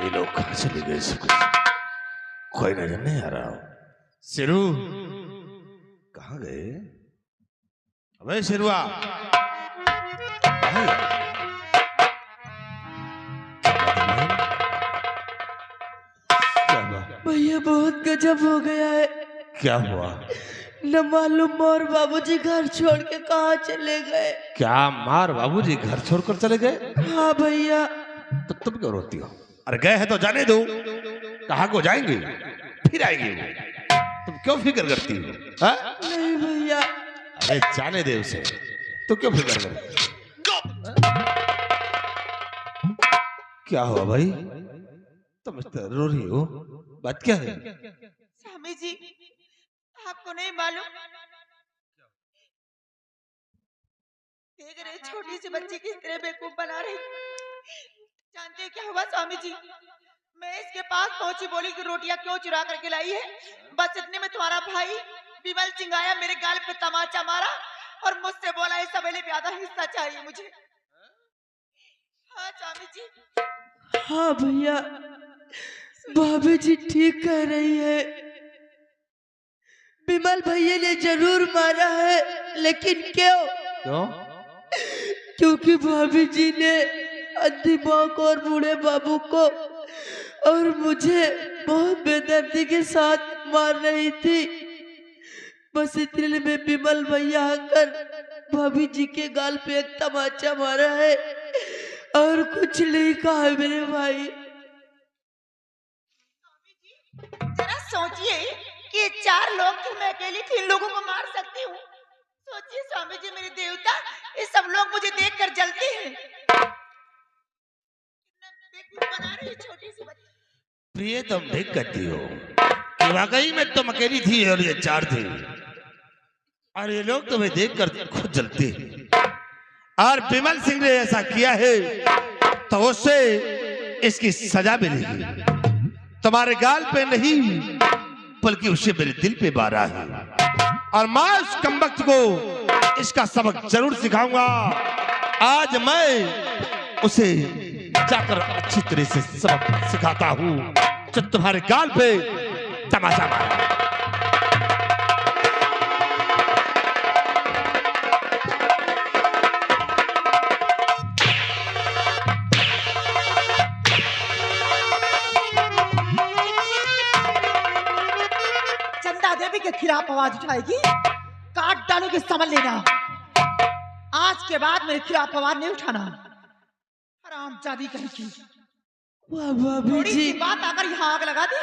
ये लोग कहाँ चले गए? सब कोई नजर नहीं आ रहा। शेरू कहाँ गए? अबे शेरुआ, कहाँ गए? क्या हुआ? भैया बहुत गजब हो गया है। क्या हुआ? न मालूम और बाबूजी घर छोड़ के कहाँ चले गए। क्या मार बाबूजी घर छोड़कर चले गए? हाँ भैया। तो तुम क्यों रोती हो? अरे गए हैं तो जाने दो। कहाँ को जाएंगे? फिर आएंगे वो। तुम क्यों फिक्र करती हो? हाँ? नहीं भैया। अरे जाने दे उसे। तो क्यों फिक्र कर? क्या हुआ भाई? तुम रो रही हो? बात क्या है? स्वामी जी, आपको नहीं मालूम? देख रहे छोटी सी बच्ची किस तरह बेवकूफ बना रही। जानते क्या हुआ स्वामी जी? मैं इसके पास पहुंची, बोली कि रोटियां क्यों चुरा करके लाई है। बस इतने में तुम्हारा भाई विमल सिंह आया, मेरे गाल पे तमाचा मारा और मुझसे बोला इस सवेले पे आधा हिस्सा चाहिए मुझे। हाँ स्वामी जी। हाँ भैया, भाभी जी ठीक कह रही है। विमल भैया ने जरूर मारा है, लेकिन क्यों? क्यों? क्योंकि भाभी जी ने अंधी माँ को और बूढ़े बाबू को और मुझे बहुत बेदर्दी के साथ मार रही थी। बस इतने में विमल भैया आकर भाभी जी के गाल पे एक तमाचा मारा है और कुछ नहीं कहा मेरे भाई। जरा सोचिए कि 4 लोग थे, मैं अकेली 3 लोगों को मार सकती हूँ। सोचिए स्वामी जी, मेरे देवता, ये सब लोग मुझे देखकर जलते हैं। बना रही छोटी सी बच्ची। प्रिय तुम ठीक कहती हो कि वाकई में तुम अकेली थी और ये 4 थे, और ये लोग तुम्हें देखकर खुद जलते हैं। और विमल सिंह ने ऐसा किया है तो उससे इसकी सजा मिलेगी। तुम्हारे गाल पे नहीं बल्कि उसे मेरे दिल पे मारा है, और मैं उस कमबख्त को इसका सबक जरूर सिखाऊंगा। आज मैं उसे जाकर अच्छी तरह से सबक सिखाता हूँ जो तुम्हारे गाल पे तमाचा मारा। चंदा देवी के खिलाफ आवाज उठाएगी, काट डालोगे, समझ लेना। आज के बाद मेरे खिलाफ आवाज नहीं उठाना। हरामजादी कहीं। वाह भाभी जी, बात आकर यहाँ आग लगा दी।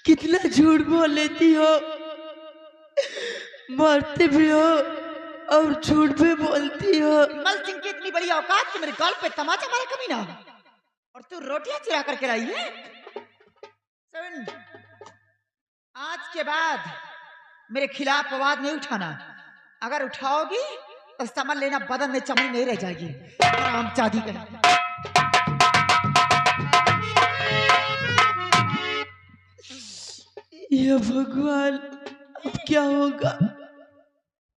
कितना झूठ बोल लेती हो, मारते भी हो और झूठ भी बोलती हो। विमल सिंह की इतनी बड़ी औकात कि मेरे गाल पे तमाचा मारा कभी ना, और तू रोटियां चुरा करके लाई है। सुन, आज के बाद मेरे खिलाफ आवाज नहीं उठाना। अगर उठाओगी तो समझ लेना बदन में चमड़ी नहीं रह जाएगी। हरामजादी कहीं। ये भगवान, अब क्या होगा?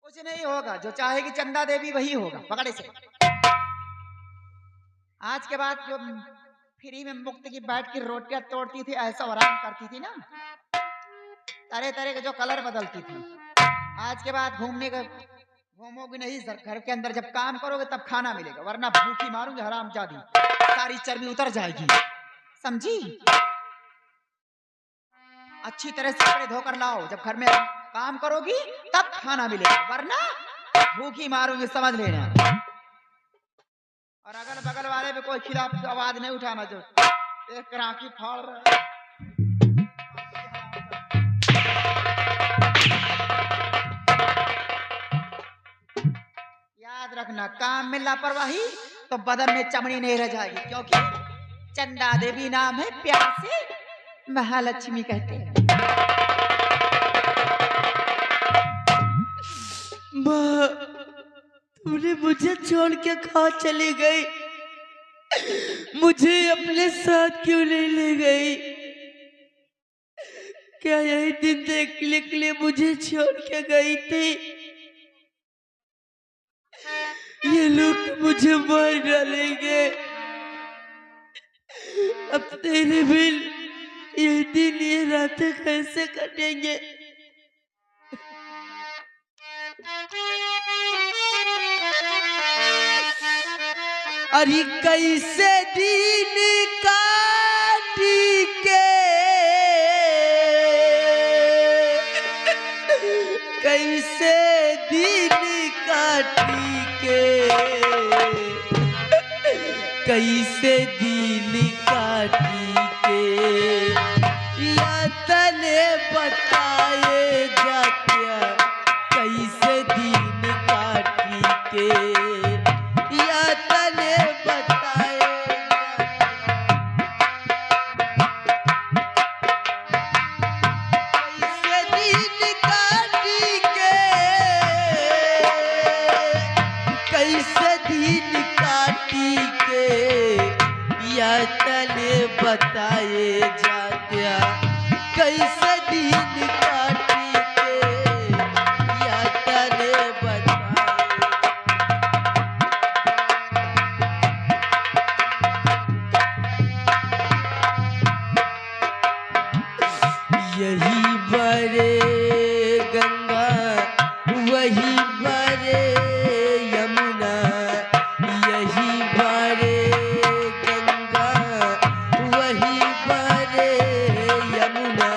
कुछ नहीं होगा, जो चाहेगी चंदा देवी वही होगा। पकड़े से आज के बाद जो फ्री में मुक्त की बैठ की रोटियां तोड़ती थी, ऐसा आराम करती थी ना, तरह तरह के जो कलर बदलती थी, आज के बाद घूमोगी नहीं सर। घर के अंदर जब काम करोगे तब खाना मिलेगा, वरना भूखी मारूंगी हरामजादी, सारी चर्बी उतर जाएगी, समझी? अच्छी तरह से कपड़े धोकर लाओ, जब घर में काम करोगी तब खाना मिलेगा, वरना भूखी मारूंगी, समझ लेना। और अगल बगल वाले भी कोई खिलाफ आवाज नहीं उठाना, जो एक राखी फाड़ रहा है। याद रखना, काम में लापरवाही तो बदन में चमड़ी नहीं रह जाएगी, क्योंकि चंदा देवी नाम है, प्यार से महालक्ष्मी कहते हैं। माँ, तुमने मुझे छोड़ के कहाँ चली गई? मुझे अपने साथ क्यों नहीं ले गई? क्या यही दिन देखने के लिए मुझे छोड़ के गई थी? ये लोग तो मुझे मार डालेंगे। अब तेरे बिन ये दिन ये रातें कैसे कटेंगे? अरे कैसे दिन काटी के, कैसे दिन काटी के, कैसे दिन काटी के, या तने बताए जात्या कैसे दिन काटी के, या तने बताए कैसे दिन काटी के, कैसे दिन काटी के, या तने बताए जात्या कैसे दिन काटी के, या तने बताए। यही बरे गंगा वही बरे यमुना, यही बरे गंगा वही बरे यमुना,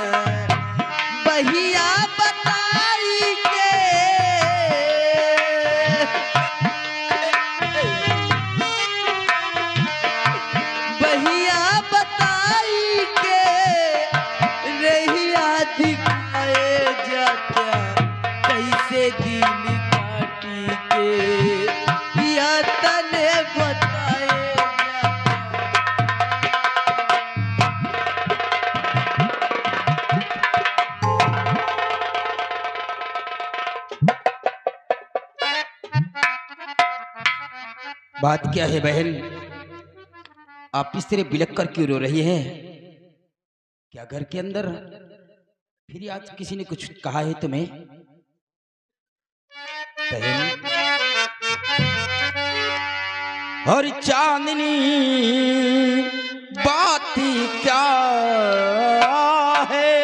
बहिया बताई के, बहिया बताई के, रहिया दिखाए जात्या कैसे दिन काटी के, या तने बताए बात क्या है बहन? आप इस तरह बिलक कर क्यों रो रही हैं? क्या घर के अंदर फिर आज किसी ने कुछ कहा है तुम्हें? बहन, और चांदनी बात क्या है,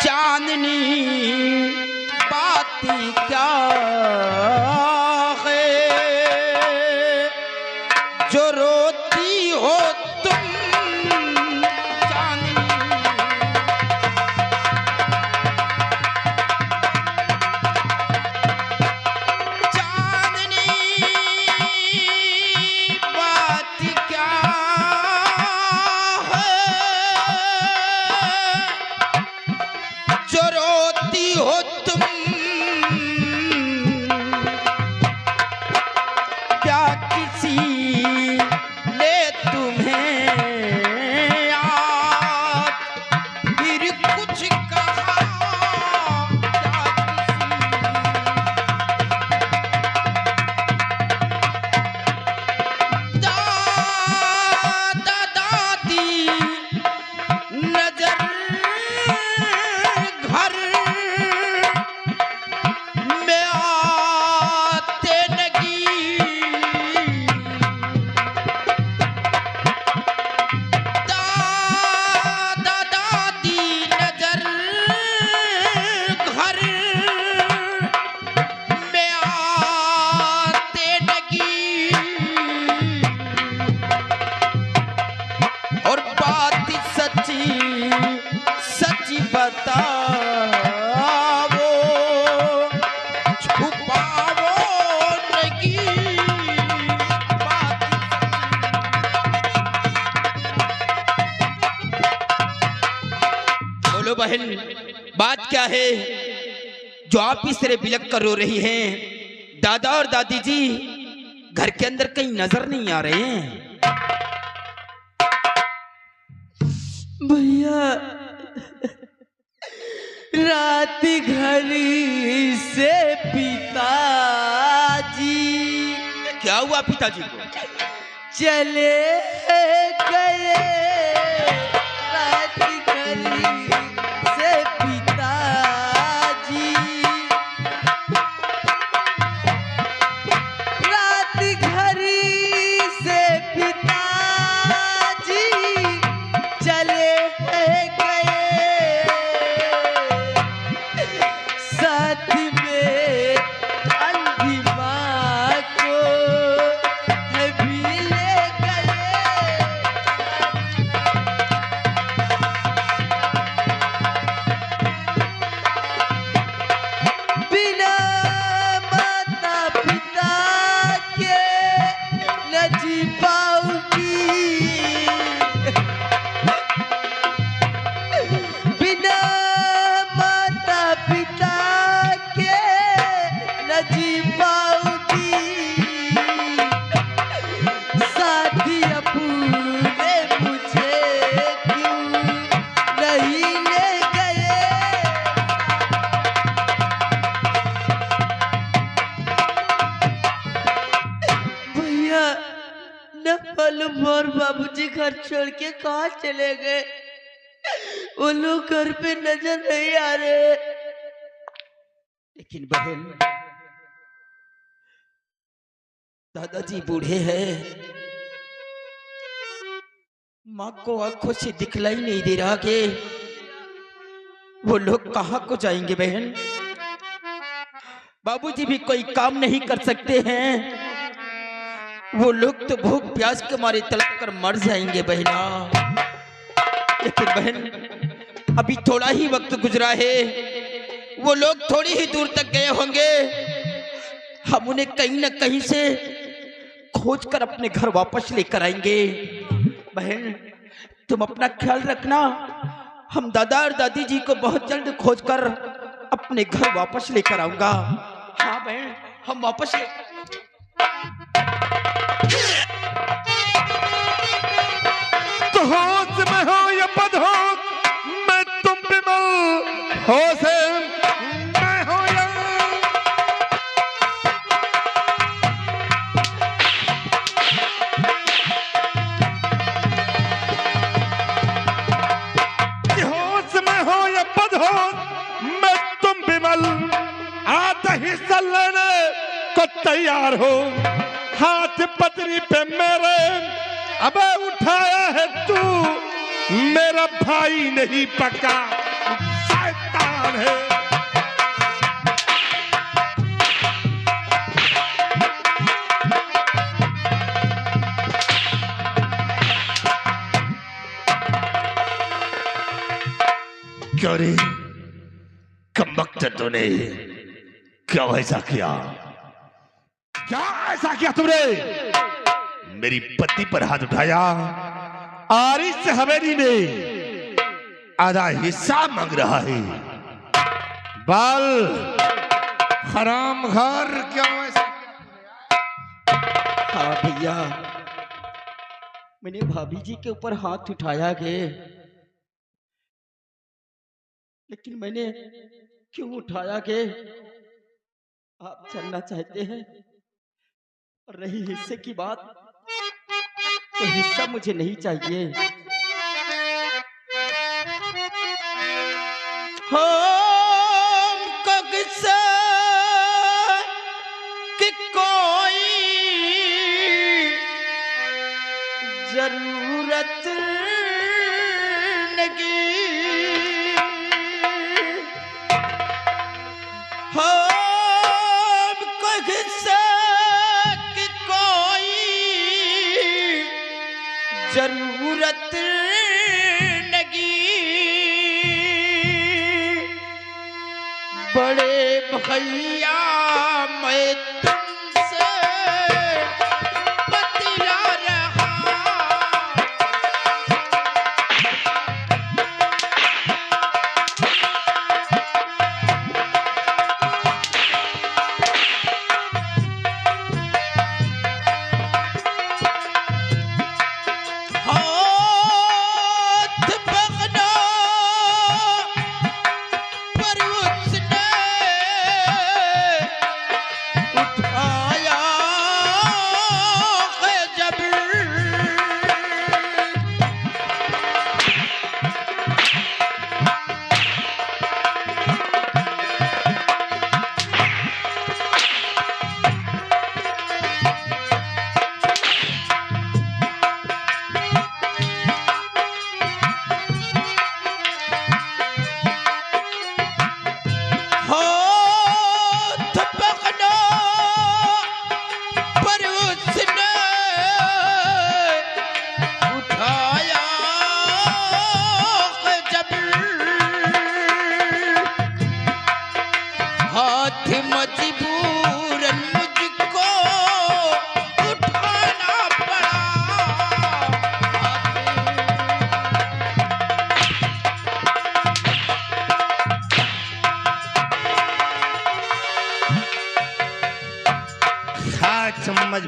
चांदनी बात क्या है, जो रोती हो तुम चांदनी, चांदनी बात क्या है, जो रोती हो तुम, क्या किसी ने तुम्हें याद फिर कुछ कहा, क्या किसी दादा दादी नजर घर में आते लगी, दादा दादी नजर घर में आते लगी, और बात सच्ची सच्ची बताओ, छुपाओ नहीं, बात बोलो बहन, बात क्या है जो आप इस तरह बिलक कर रो रही हैं? दादा और दादी जी घर के अंदर कहीं नजर नहीं आ रहे हैं? भैया रात घड़ी से पिताजी, क्या हुआ पिताजी को? चले गए से पिताजी, रात घड़ी से पिताजी चले गए, साथ में अंधी माँ को भी ले गए। बिना माता पिता के न जी पाऊंगी, बिना माता पिता के न जी पाऊंगी, साथी अपने मुझे क्यों नहीं ले गए। भैया न मालूम और बाबूजी घर छोड़ के कहाँ चले गए, वो लोग घर पे नजर नहीं आ रहे। लेकिन बहन, दादाजी बूढ़े हैं, माँ को आंखों से दिखलाई नहीं दे रहा कि वो लोग कहाँ को जाएंगे बहन। बाबूजी भी कोई काम नहीं कर सकते हैं, वो लोग तो भूख प्यास के मारे तड़प कर मर जाएंगे बहना। लेकिन बहन, अभी थोड़ा ही वक्त गुजरा है, वो लोग थोड़ी ही दूर तक गए होंगे, हम उन्हें कहीं ना कहीं से खोज कर अपने घर वापस लेकर आएंगे। बहन, तुम अपना ख्याल रखना, हम दादा और दादी जी को बहुत जल्द खोज कर अपने घर वापस लेकर आऊंगा। हाँ बहन, हम वापस तो होश में हो या बदहोश, मैं तुम बिमल होश मैं हो या कि होश में हो या बदहोश, मैं तुम बिमल आधा हिस्सा लेने को तैयार हो। हाथ पतरी पे मेरे अबे उठाया है तू, मेरा भाई नहीं पक्का शैतान है। क्यों रे कमबख्त तूने क्या ऐसा किया? क्या ऐसा किया तुमने? मेरी पत्नी पर हाथ उठाया और इस हवेली में आधा हिस्सा मांग रहा है। बाल हराम घर क्यों ऐसा? हाँ भैया, मैंने भाभी जी के ऊपर हाथ उठाया है, लेकिन मैंने क्यों उठाया है आप जानना चाहते हैं? और रही हिस्से की बात, तो हिस्सा मुझे नहीं चाहिए। हमको किस्सा कि कोई जरूरत नहीं, हमको किस्सा कि कोई जरूरत नहीं, बड़े भैया मैं तुमसे बतला रहा। हाथ पकड़ो पर उसने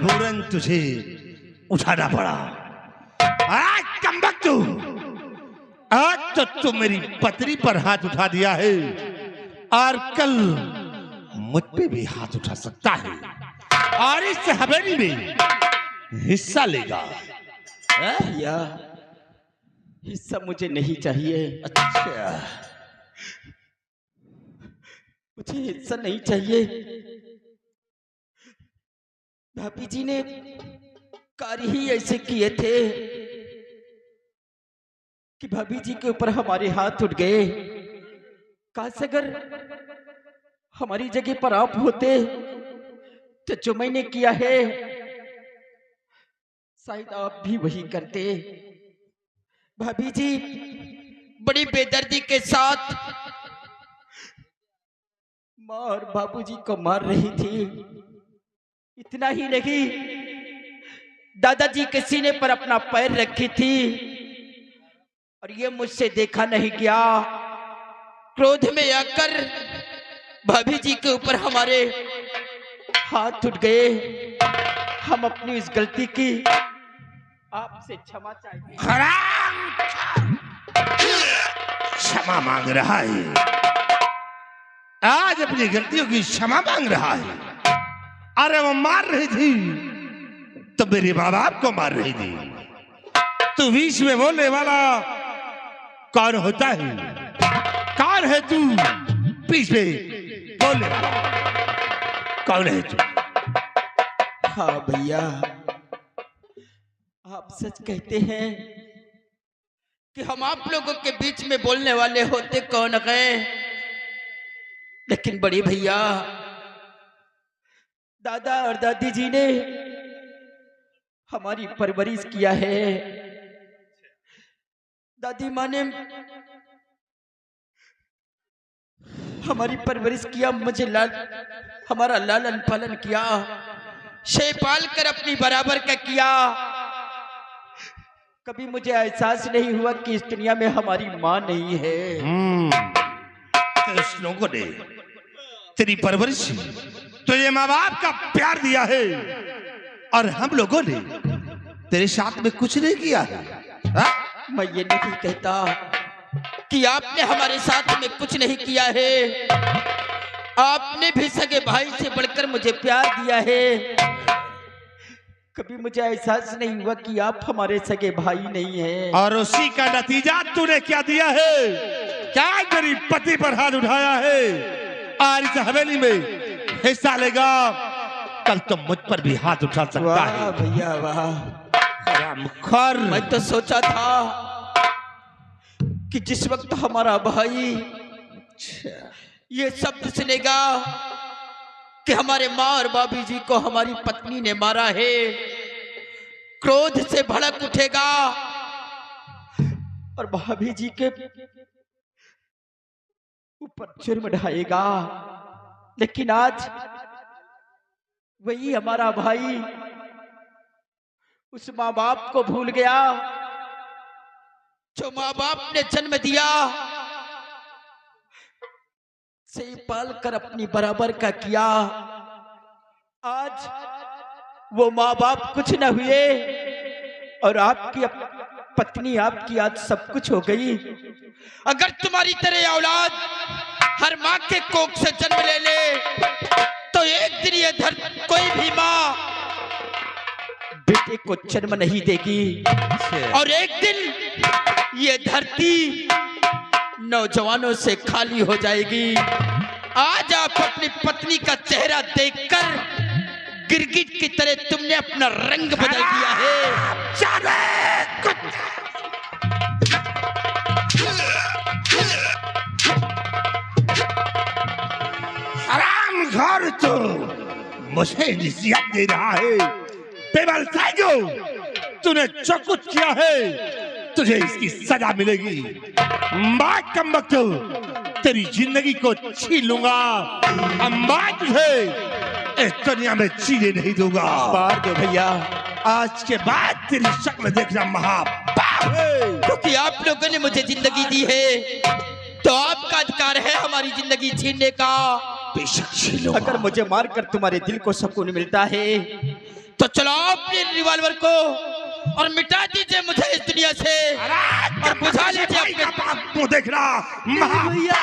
मजबूरन तुझे उठाना पड़ा। आज कमबख्तू, आज तो तू मेरी पत्नी पर हाथ उठा दिया है और कल मुझ पे भी हाथ उठा सकता है और इस हवेली में हिस्सा लेगा। भैया हिस्सा मुझे नहीं चाहिए। अच्छा, मुझे हिस्सा नहीं चाहिए। भाभी जी ने कार्य ही ऐसे किए थे कि भाभी जी के ऊपर हमारे हाथ उठ गए। काश अगर हमारी जगह पर आप होते तो जो मैंने किया है शायद आप भी वही करते। भाभी जी बड़ी बेदर्दी के साथ माँ और बाबूजी को मार रही थी। इतना ही नहीं, दादाजी के सीने पर अपना पैर रखी थी और ये मुझसे देखा नहीं गया। क्रोध में आकर भाभी जी के ऊपर हमारे हाथ उठ गए। हम अपनी इस गलती की आपसे क्षमा चाहिए। हराम क्षमा मांग रहा है, आज अपनी गलतियों की क्षमा मांग रहा है। अरे वो मार रही थी तो मेरे माँ बाप को मार रही थी। तू बीच में बोलने वाला कौन होता है? कौन है तू बीच में बोलने वाला? कौन है तू? हाँ भैया, आप सच कहते हैं कि हम आप लोगों के बीच में बोलने वाले होते कौन गए। लेकिन बड़े भैया, दादा और दादी जी ने हमारी परवरिश किया है। दादी माँ ने हमारी परवरिश किया, मुझे हमारा लालन पालन किया, शे पाल कर अपनी बराबर का किया। कभी मुझे एहसास नहीं हुआ कि इस दुनिया में हमारी माँ नहीं है। तो इस लोगों ने तेरी परवरिश, तुझे माँ बाप का प्यार दिया है और हम लोगों ने तेरे साथ में कुछ नहीं किया है। हा? मैं ये नहीं कहता कि आपने हमारे साथ में कुछ नहीं किया है। आपने भी सगे भाई से बढ़कर मुझे प्यार दिया है। कभी मुझे एहसास नहीं हुआ कि आप हमारे सगे भाई नहीं हैं। और उसी का नतीजा तूने क्या दिया है? क्या मेरी पति पर हाथ उठाया है और इस हवेली में हिस्सा लेगा? कल तो मुझ पर भी हाथ उठा सकता वाह है। भैया वाह। हरामखोर। मैं तो सोचा था कि जिस वक्त हमारा भाई ये शब्द सुनेगा कि हमारे माँ और बाबी जी को हमारी पत्नी ने मारा है, क्रोध से भड़क उठेगा और भाभी जी के ऊपर जुर्म ढाएगा। लेकिन आज वही हमारा भाई उस माँ बाप को भूल गया जो माँ बाप ने जन्म दिया, से पाल कर अपनी बराबर का किया। आज वो माँ बाप कुछ न हुए और आपकी पत्नी आपकी आज सब कुछ हो गई। अगर तुम्हारी तरह औलाद हर माँ के कोख से जन्म ले ले तो एक दिन ये कोई भी माँ बेटे को जन्म नहीं देगी और एक दिन ये धरती नौजवानों से खाली हो जाएगी। आज आप अपनी पत्नी का चेहरा देखकर गिरगिट की तरह तुमने अपना रंग बदल दिया है। हरामखोर, तो मुझे नसीहत दे रहा है। बेबल साइको, तूने जो कुछ किया है तुझे इसकी सजा मिलेगी। मैं कमबख्तू तेरी जिंदगी को छीन लूंगा। अब मैं तुझे इस दुनिया में जीने नहीं दूंगा। मार दो भैया। आज के बाद तेरी शक्ल देखना महापाप है। क्योंकि आप लोगों ने मुझे जिंदगी दी है तो आपका अधिकार है हमारी जिंदगी छीनने का। बेशक छीन लूंगा। अगर मुझे मारकर तुम्हारे दिल को सुकून मिलता है तो चलाओ अपने रिवॉल्वर को और मिटा दीजिए मुझे इस दुनिया से और बुझा लीजिए अपने। तू देख रहा भैया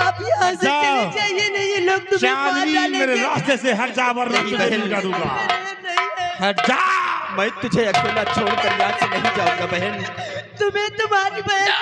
आप यहाँ से जाओ। चले जाइए, नहीं ये लोग तुम्हें मार चांदनी मेरे डालेंगे। रास्ते से हट जा वरना नहीं, तुझे बहन। मिटा दूंगा। नहीं है, हट जा, मैं तुझे अकेला छोड़कर यहाँ से नहीं जाऊंगा बहन। तुम्हें तुम्हारी बहन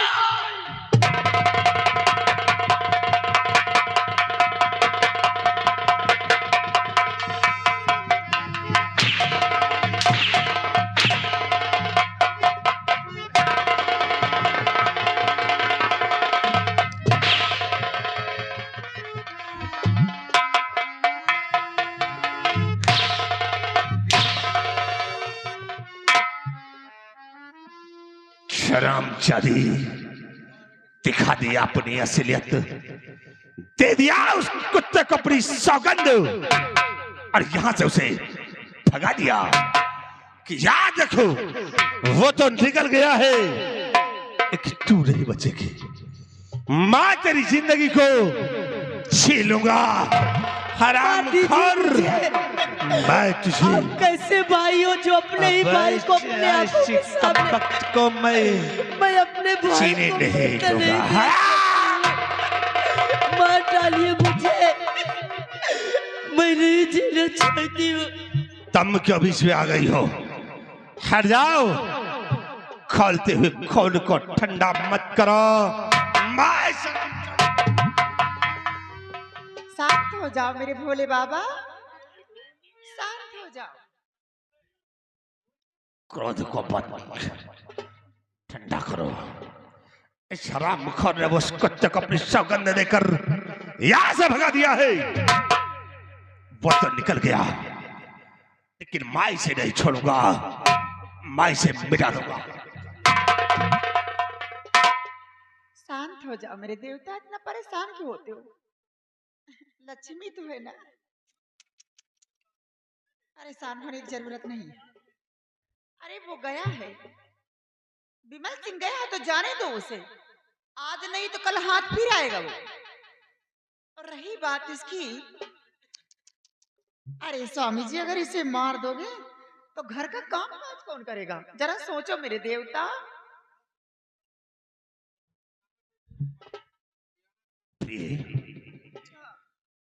शराम चादी दिखा दिया अपनी असलियत, दे दिया उस कुत्ते को अपनी सौगंध और यहां से उसे भगा दिया कि याद रखो वो तो निकल गया है लेकिन तू नहीं बचेगी। मैं तेरी जिंदगी को छीन लूंगा हराम खोर। मैं तुझे आप कैसे भाई हो जो अपने ही भाई को अपने आंखों के सामने, वक्त को मैं अपने भाई जीने को नहीं मिलता दूंगा। मार डालिए मुझे, मैं नहीं जीना चाहती हूँ। तुम क्यों बीच में आ गई हो? हट जाओ, खोलते हुए खून को ठंडा मत करो। मैं शांत हो जाओ मेरे भोले बाबा, शांत हो जाओ। क्रोध को मत ठंडा करो। इस हरामखोर ने उस कुत्ते को अपनी सौगंध देकर यहां से भगा दिया है। वो तो निकल गया लेकिन मैं इसे नहीं छोड़ूंगा, मैं इसे मिटा दूंगा। शांत हो जाओ मेरे देवता, इतना परेशान क्यों होते हो? लक्ष्मी तो है ना, परेशान होने की जरूरत नहीं है। अरे वो गया है, विमल सिंह गया है तो जाने दो उसे, आज नहीं तो कल हाथ फिर आएगा वो। और रही बात इसकी, अरे स्वामी जी अगर इसे मार दोगे तो घर का काम काज कौन करेगा? जरा सोचो मेरे देवता।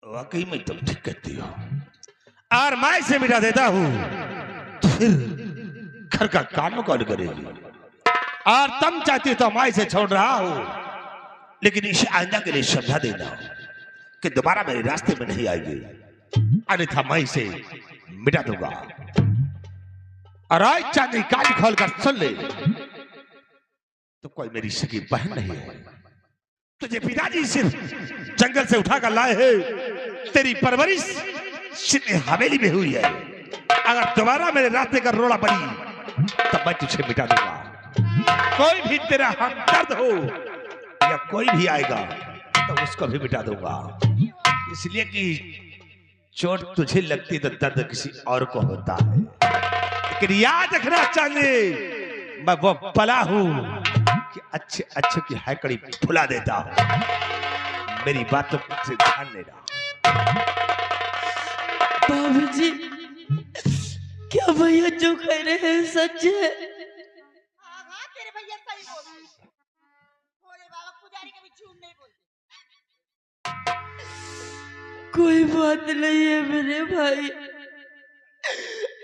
वाकई में तुम ठीक कहती हो और मैं इसे मिटा देता हूँ तो फिर घर का काम कौन करेगी? और तुम चाहती हो तो मैं इसे छोड़ रहा हूँ, लेकिन इसे आइंदा के लिए समझा देना कि दोबारा मेरे रास्ते में नहीं आएगी, अन्यथा मैं इसे मिटा दूंगा। और आज चांदी कान खोलकर सुन ले, तो कोई मेरी सगी बहन नहीं है। तुझे पिताजी सिर्फ जंगल से उठाकर लाए हैं, तेरी परवरिश सीधे हवेली में हुई है। अगर दोबारा मेरे रास्ते का रोड़ा पड़ी तब मैं तुझे मिटा दूंगा। कोई भी तेरा हमदर्द हो या कोई भी आएगा तो उसको भी मिटा दूंगा, इसलिए कि चोट तुझे लगती तो दर्द किसी और को होता है। लेकिन याद रखना चांदी, मैं वो पला हूं कि अच्छे अच्छे की हैकड़ी फुला देता हूं। मेरी बातों से ध्यान लेना। बाबूजी, क्या भैया जो कह रहे हैं सच है? हाँ हाँ तेरे भैया सही बोलते हैं। भोले बाबा पुजारी कभी झूठ नहीं बोलते। कोई बात नहीं है मेरे भाई,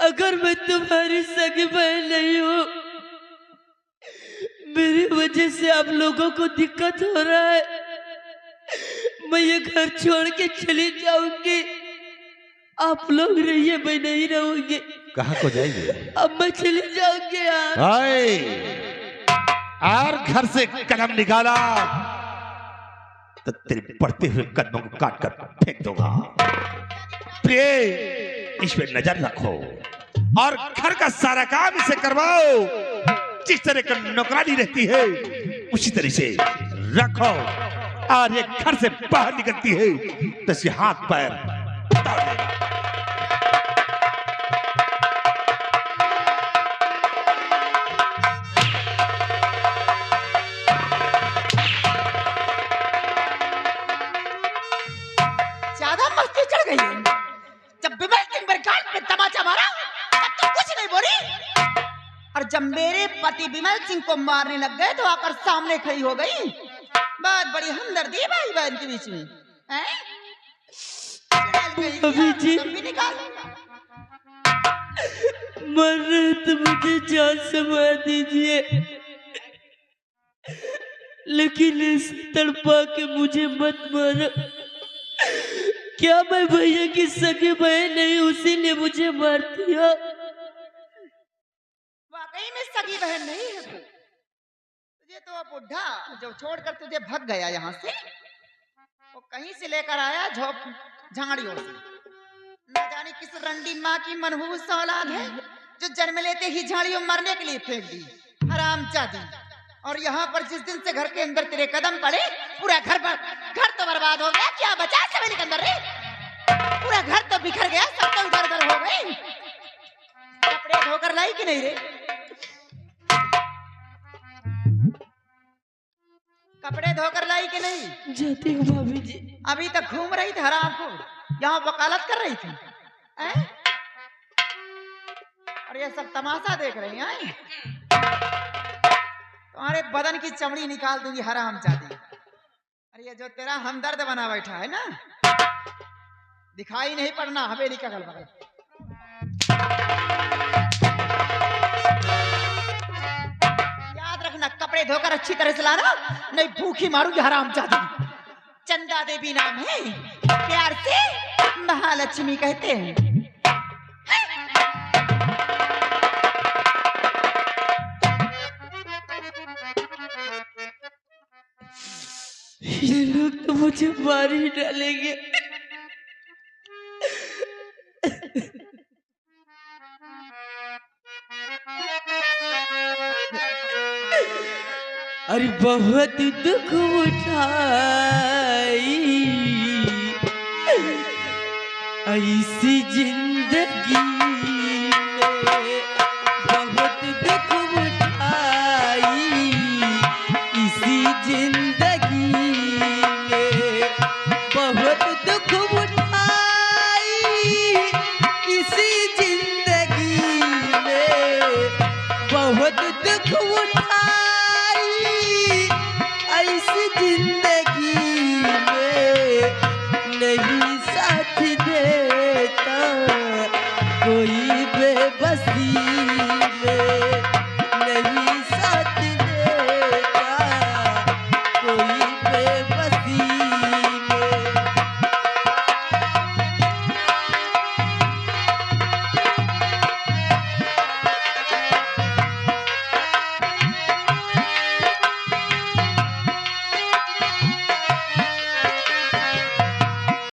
अगर मैं तुम्हारी सगी बहन नहीं हूँ, मेरी वजह से आप लोगों को दिक्कत हो रहा है, मैं ये घर छोड़ के चली जाऊंगी। आप लोग रहिए, मैं नहीं रहूंगी। कहाँ को जाएंगे? अब मैं चली जाऊंगी यार। और घर से कदम निकाला तो तेरे बढ़ते हुए कदमों को काट कर फेंक दूंगा। प्रिय, इस पे नजर रखो और घर का सारा काम इसे करवाओ। जिस तरह का नौकरानी रहती है उसी तरह से रखो, और ये घर से बाहर निकलती है तो इसके हाथ पैर तोड़ देना। ज्यादा मस्ती चढ़ गई है। जब विमल सिंह मेरे गाल पे तमाचा मारा पति विमल सिंह को मारने लग गए तो आकर सामने खड़ी हो गई। बहुत बड़ी हमदर्दी है भाई बहन के बीच में, हैं? अभी जी तुम भी निकाल मर रहे तो मुझे जान से मार दीजिए, लेकिन इस तड़पा के मुझे मत मारो। क्या मैं भैया की सगी बहन नहीं, उसी ने मुझे मार दिया। वाकई में सगी बहन नहीं है तू। तुझे तो अब बुढ़ा जो छोड़कर तुझे भग गया यहाँ से, वो कहीं से लेकर आया झाड़ियों से। न जाने किस रंडी माँ की मनहूस औलाद है जो जन्म लेते ही झाड़ियों मरने के लिए फेंक दी, हरामजादी। और यहाँ पर जिस दिन से घर के अंदर तेरे कदम पड़े, पूरा घर तो बर्बाद हो गया। क्या बचा सवेली के अंदर रे? पूरा घर तो बिखर गया, सब तो इधर उधर हो गई। कपड़े धोकर लाई कि नहीं रे? कपड़े धोकर लाई कि नहीं? जाती हूँ भाभी जी। अभी तक घूम रही थी हरामखोर, यहाँ वकालत कर रही थी, हैं? और ये सब तमाशा देख रही हैं? तुम्हारे बदन की चमड़ी निकाल दूंगी हरामजादी। अरे ये जो तेरा हमदर्द बना बैठा है ना, दिखाई नहीं पड़ना हवेली का अगल बगल। याद रखना, कपड़े धोकर अच्छी तरह से लाना, नहीं भूखी मारूंगी हरामजादी। चंदा देवी नाम है, प्यार से महालक्ष्मी कहते हैं। ये लोग तो मुझे मार ही डालेंगे। अरे बहुत दुख उठाई ऐसी जिंदगी